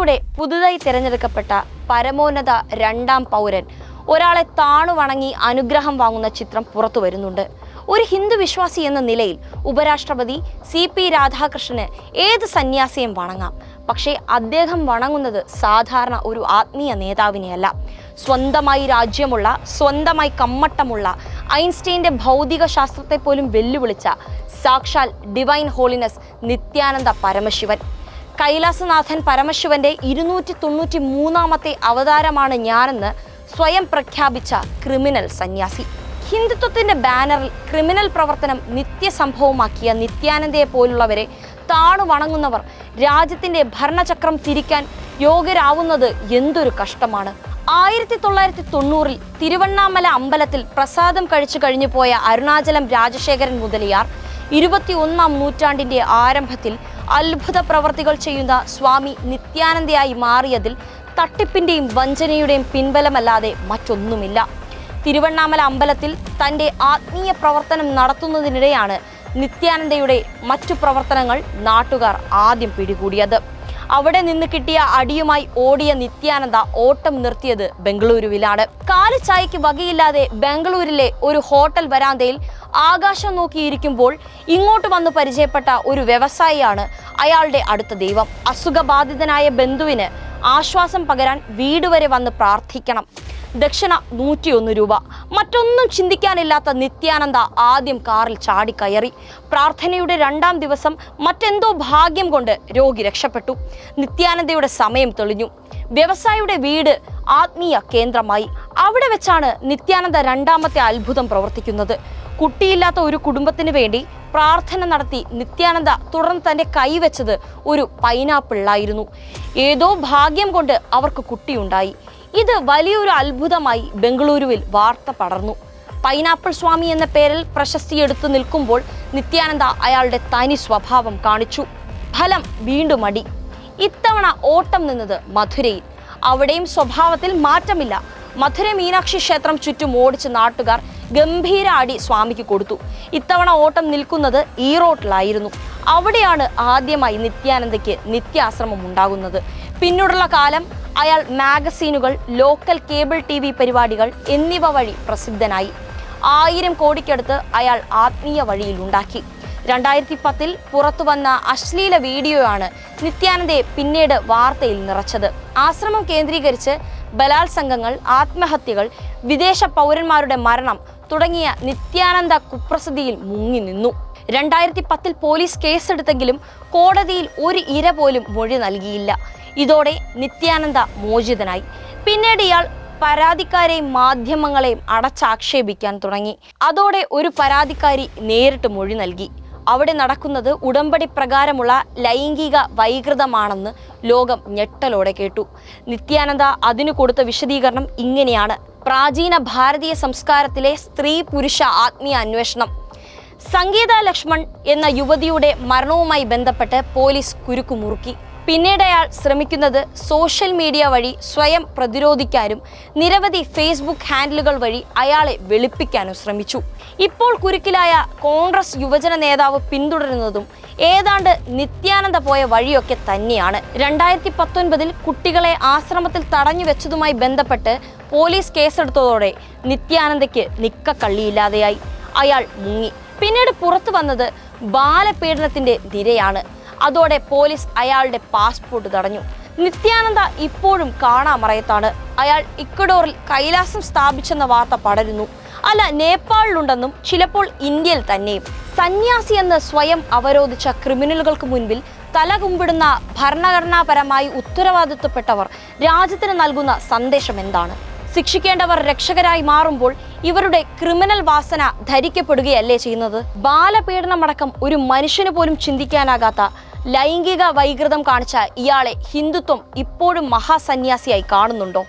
ഇന്ത്യയുടെ പുതുതായി തിരഞ്ഞെടുക്കപ്പെട്ട പരമോന്നത രണ്ടാം പൗരൻ ഒരാളെ താണുവണങ്ങി അനുഗ്രഹം വാങ്ങുന്ന ചിത്രം പുറത്തു വരുന്നുണ്ട്. ഒരു ഹിന്ദു വിശ്വാസി എന്ന നിലയിൽ ഉപരാഷ്ട്രപതി CP രാധാകൃഷ്ണന് ഏത് സന്യാസിയും വണങ്ങാം. പക്ഷേ അദ്ദേഹം വണങ്ങുന്നത് സാധാരണ ഒരു ആത്മീയ നേതാവിനെയല്ല. സ്വന്തമായി രാജ്യമുള്ള, സ്വന്തമായി കമ്മട്ടമുള്ള, ഐൻസ്റ്റീൻ്റെ ഭൗതിക ശാസ്ത്രത്തെ പോലും വെല്ലുവിളിച്ച സാക്ഷാൽ ഡിവൈൻ ഹോളിനെസ് നിത്യാനന്ദ പരമശിവൻ. കൈലാസനാഥൻ പരമശിവന്റെ 293ാമത്തെ അവതാരമാണ് ഞാനെന്ന് സ്വയം പ്രഖ്യാപിച്ച ക്രിമിനൽ സന്യാസി. ഹിന്ദുത്വത്തിന്റെ ബാനറിൽ ക്രിമിനൽ പ്രവർത്തനം നിത്യസംഭവമാക്കിയ നിത്യാനന്ദയെ പോലുള്ളവരെ താണു വണങ്ങുന്നവർ രാജ്യത്തിന്റെ ഭരണചക്രം തിരിക്കാൻ യോഗ്യരാവുന്നത് എന്തൊരു കഷ്ടമാണ്. 1990-ൽ തിരുവണ്ണാമല അമ്പലത്തിൽ പ്രസാദം കഴിച്ചു കഴിഞ്ഞു പോയ അരുണാചലം രാജശേഖരൻ മുതലിയാർ 21ാം നൂറ്റാണ്ടിന്റെ ആരംഭത്തിൽ അത്ഭുത പ്രവർത്തികൾ ചെയ്യുന്ന സ്വാമി നിത്യാനന്ദയായി മാറിയതിൽ തട്ടിപ്പിന്റെയും വഞ്ചനയുടെയും പിൻബലമല്ലാതെ മറ്റൊന്നുമില്ല. തിരുവണ്ണാമല അമ്പലത്തിൽ തൻ്റെ ആത്മീയ പ്രവർത്തനം നടത്തുന്നതിനിടെയാണ് നിത്യാനന്ദയുടെ മറ്റു പ്രവർത്തനങ്ങൾ നാട്ടുകാർ ആദ്യം പിടികൂടിയത്. അവിടെ നിന്ന് കിട്ടിയ അടിയുമായി ഓടിയ നിത്യാനന്ദ ഓട്ടം നിർത്തിയത് ബംഗളൂരുവിലാണ്. കാലി ചായയ്ക്ക് വകയില്ലാതെ ബംഗളൂരിലെ ഒരു ഹോട്ടൽ വരാന്തയിൽ ആകാശം നോക്കിയിരിക്കുമ്പോൾ ഇങ്ങോട്ട് വന്ന് പരിചയപ്പെട്ട ഒരു വ്യവസായിയാണ് അയാളുടെ അടുത്ത ദൈവം. അസുഖബാധിതനായ ബന്ധുവിന് ആശ്വാസം പകരാൻ വീട് വരെ വന്ന് പ്രാർത്ഥിക്കണം. ദക്ഷിണ 101 രൂപ. മറ്റൊന്നും ചിന്തിക്കാനില്ലാത്ത നിത്യാനന്ദ ആദ്യം കാറിൽ ചാടിക്കയറി. പ്രാർത്ഥനയുടെ 2ാം ദിവസം മറ്റെന്തോ ഭാഗ്യം കൊണ്ട് രോഗി രക്ഷപ്പെട്ടു. നിത്യാനന്ദയുടെ സമയം തെളിഞ്ഞു. വ്യവസായിയുടെ വീട് ആത്മീയ കേന്ദ്രമായി. അവിടെ വെച്ചാണ് നിത്യാനന്ദ 2ാമത്തെ അത്ഭുതം പ്രവർത്തിക്കുന്നത്. കുട്ടിയില്ലാത്ത ഒരു കുടുംബത്തിന് വേണ്ടി പ്രാർത്ഥന നടത്തി നിത്യാനന്ദ തുടർന്ന് തൻ്റെ കൈവച്ചത് ഒരു പൈനാപ്പിളായിരുന്നു. ഏതോ ഭാഗ്യം കൊണ്ട് അവർക്ക് കുട്ടിയുണ്ടായി. ഇത് വലിയൊരു അത്ഭുതമായി ബംഗളൂരുവിൽ വാർത്ത പടർന്നു. പൈനാപ്പിൾ സ്വാമി എന്ന പേരിൽ പ്രശസ്തി എടുത്തു നിൽക്കുമ്പോൾ നിത്യാനന്ദ അയാളുടെ തനി സ്വഭാവം കാണിച്ചു. ഫലം വീണ്ടും അടി. ഇത്തവണ ഓട്ടം നിന്നത് മധുരയിൽ. അവിടെയും സ്വഭാവത്തിൽ മാറ്റമില്ല. മധുര മീനാക്ഷി ക്ഷേത്രം ചുറ്റും ഓടിച്ച നാട്ടുകാർ ഗംഭീര അടി സ്വാമിക്ക് കൊടുത്തു. ഇത്തവണ ഓട്ടം നിൽക്കുന്നത് ഈറോട്ടിലായിരുന്നു. അവിടെയാണ് ആദ്യമായി നിത്യാനന്ദയ്ക്ക് നിത്യാശ്രമം ഉണ്ടാകുന്നത്. പിന്നീടുള്ള കാലം അയാൾ മാഗസീനുകൾ, ലോക്കൽ കേബിൾ TV പരിപാടികൾ എന്നിവ വഴി പ്രസിദ്ധനായി. 1000 കോടിക്കടുത്ത് അയാൾ ആത്മീയ വഴിയിൽ ഉണ്ടാക്കി. 2010-ൽ പുറത്തു വന്ന അശ്ലീല വീഡിയോയാണ് നിത്യാനന്ദയെ പിന്നീട് വാർത്തയിൽ നിറച്ചത്. ആശ്രമം കേന്ദ്രീകരിച്ച് ബലാത്സംഗങ്ങൾ, ആത്മഹത്യകൾ, വിദേശ പൗരന്മാരുടെ മരണം തുടങ്ങിയ നിത്യാനന്ദ കുപ്രസിദ്ധിയിൽ മുങ്ങി നിന്നു. 2010-ൽ പോലീസ് കേസെടുത്തെങ്കിലും കോടതിയിൽ ഒരു ഇര പോലും മൊഴി നൽകിയില്ല. ഇതോടെ നിത്യാനന്ദ മോചിതനായി. പിന്നീട് ഇയാൾ പരാതിക്കാരെയും മാധ്യമങ്ങളെയും അടച്ചാക്ഷേപിക്കാൻ തുടങ്ങി. അതോടെ ഒരു പരാതിക്കാരി നേരിട്ട് മൊഴി നൽകി. അവിടെ നടക്കുന്നത് ഉടമ്പടി പ്രകാരമുള്ള ലൈംഗിക വൈകൃതമാണെന്ന് ലോകം ഞെട്ടലോടെ കേട്ടു. നിത്യാനന്ദ അതിനു കൊടുത്ത വിശദീകരണം ഇങ്ങനെയാണ്: പ്രാചീന ഭാരതീയ സംസ്കാരത്തിലെ സ്ത്രീ പുരുഷ ആത്മീയ അന്വേഷണം. സംഗീത ലക്ഷ്മൺ എന്ന യുവതിയുടെ മരണവുമായി ബന്ധപ്പെട്ട് പോലീസ് കുരുക്കുമുറുക്കി. പിന്നീട് അയാൾ ശ്രമിക്കുന്നത് സോഷ്യൽ മീഡിയ വഴി സ്വയം പ്രതിരോധിക്കാനും നിരവധി ഫേസ്ബുക്ക് ഹാൻഡിലുകൾ വഴി അയാളെ വെളുപ്പിക്കാനും ശ്രമിച്ചു. ഇപ്പോൾ കുരുക്കിലായ കോൺഗ്രസ് യുവജന നേതാവ് പിന്തുടരുന്നതും ഏതാണ്ട് നിത്യാനന്ദ പോയ വഴിയൊക്കെ തന്നെയാണ്. 2019-ൽ കുട്ടികളെ ആശ്രമത്തിൽ തടഞ്ഞു വെച്ചതുമായി ബന്ധപ്പെട്ട് പോലീസ് കേസെടുത്തതോടെ നിത്യാനന്ദയ്ക്ക് നിക്കക്കള്ളിയില്ലാതെയായി. അയാൾ മുങ്ങി. പിന്നീട് പുറത്തു വന്നത് ബാലപീഡനത്തിന്റെ നിരയാണ്. അതോടെ പോലീസ് അയാളുടെ പാസ്പോർട്ട് തടഞ്ഞു. നിത്യാനന്ദ ഇപ്പോഴും കാണാമറയത്താണ്. അയാൾ ഇക്വഡോറിൽ കൈലാസം സ്ഥാപിച്ചെന്ന വാർത്ത പടരുന്നു. അല്ല, നേപ്പാളിലുണ്ടെന്നും ചിലപ്പോൾ ഇന്ത്യയിൽ തന്നെയും. സന്യാസി എന്ന് സ്വയം അവരോധിച്ച ക്രിമിനലുകൾക്ക് മുൻപിൽ തലകുമ്പിടുന്ന ഭരണഘടനാപരമായി ഉത്തരവാദിത്വപ്പെട്ടവർ രാജ്യത്തിന് നൽകുന്ന സന്ദേശം എന്താണ്? ശിക്ഷിക്കേണ്ടവർ രക്ഷകരായി മാറുമ്പോൾ ഇവരുടെ ക്രിമിനൽ വാസന ധരിക്കപ്പെടുകയല്ലേ ചെയ്യുന്നത്? ബാലപീഡനമടക്കം ഒരു മനുഷ്യന് പോലും ചിന്തിക്കാനാകാത്ത ലൈംഗിക വൈകൃതം കാണിച്ച ഇയാളെ ഹിന്ദുത്വം ഇപ്പോഴും മഹാസന്യാസിയായി കാണുന്നുണ്ടോ?